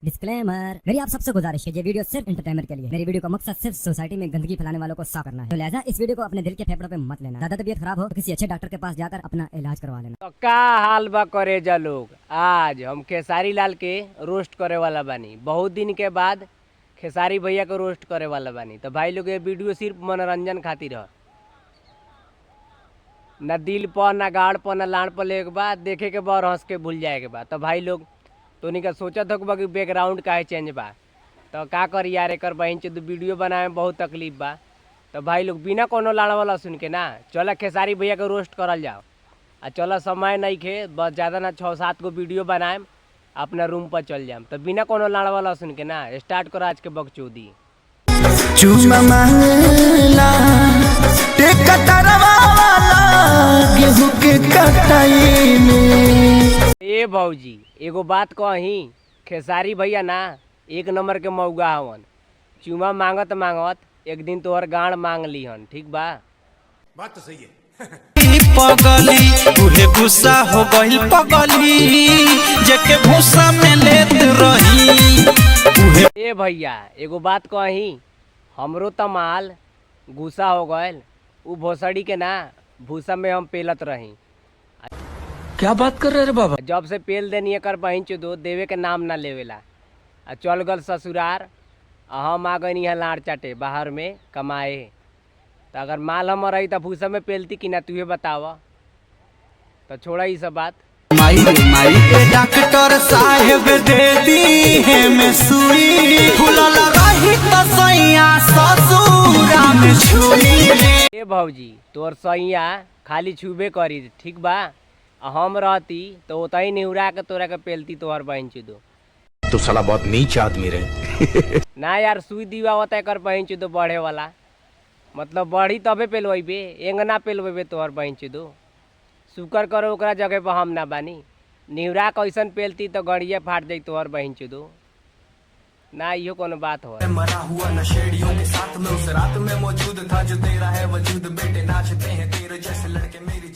Disclaimer, मेरी आप सबसे गुजारिश है, ये वीडियो सिर्फ एंटरटेनमेंट के लिए। मेरी वीडियो का मकसद सिर्फ सोसाइटी में गंदगी फैलाने वालों को साफ करना है, तो लिहाजा इस वीडियो को अपने दिल के फेफड़ों पे मत लेना। ज्यादा तबीयत खराब हो तो किसी अच्छे डॉक्टर के पास जाकर अपना इलाज करवा लेना। तो का हाल बा करेजा लोग, आज हम खेसारी लाल के रोस्ट करे वाला बानी। बहुत दिन के बाद खेसारी भैया को रोस्ट करे वाला बानी। तो भाई लोग, ये वीडियो सिर्फ मनोरंजन खातिर है, न दिल पर न गाड़ पर न लाड़ पर ले के बाद देखे के बाद हंस के भूल जाए के बाद। तो भाई लोग तो नहीं का सोचत हो कि बैकग्राउंड काहे चेंज बा, तो का कर यार एक बहन चो वीडियो बनाए में बहुत तकलीफ बा। तो भाई लोग बिना कोनो लाड़ वाला सुन के ना चल खेसारी भैया को रोस्ट करल जाओ। आ चल समय नहीं खे, बस ज़्यादा ना 6-7 गो वीडियो बनाए अपना रूम पर चल जाए। तो बिना कोनो लाड़ वाला सुन के ना स्टार्ट करो आज के बकचोदी। चूमा मांगला गेहूं के कटाई में। ए भौजी एगो बात कही, खेसारी भैया ना एक नंबर के मौगा हवन। चूमा मांगत मांगत एक दिन तोहर गांड मांग ली हन, ठीक बा? बात तो सही है। पगली उहे गुस्सा हो गइल पगली जेके भूसा में लेत रही। ए भैया एगो बात कही, हमरो तमाल गुस्सा हो गइल। उ भोसड़ी के ना भूसा में हम पेलत रही। क्या बात कर रहे रे बाबा? जब से पेल देनी एकर बहिन चो देवे के नाम ना लेवेला। आ चल गल ससुरार, हम आ गई यहाँ लाड़ चाटे बाहर में कमाए। तो अगर माल हम रही तो भूसा में पेलती कि ना, तुहे बतावा। तो छोड़ा ये सब बात। माई डॉक्टर साहेब दे दी है में सुई फुलल रही तो सैया ससुरा में छुई रे। ए भौजी तोर सैया खाली छुबे करी, ठीक बा? हम रहती तो उतही निहुरा के तोरा के पेलती तोहर बहन चुदो। तो साला बहुत नीच आदमी रहे। ना यार, सुई दीवा होता है बहन चुदो बढ़े वाला, मतलब बढ़ी तबे पेलवेबे, एंगना पेलवेबे तोहर बहन चुदो। शुक्र करो ओकरा जगह पर हम ना बानी। निहुरा कैसन पेलती तो गड़िया फाट जाई तोहर बहन चुदो। ना इहो कोनो बात हो। मरा हुआ नशेड़ियों के साथ में उस रात में मौजूद था जो तेरा है वजूद। बेटे नाचते हैं तेरे जैसे लड़के मेरी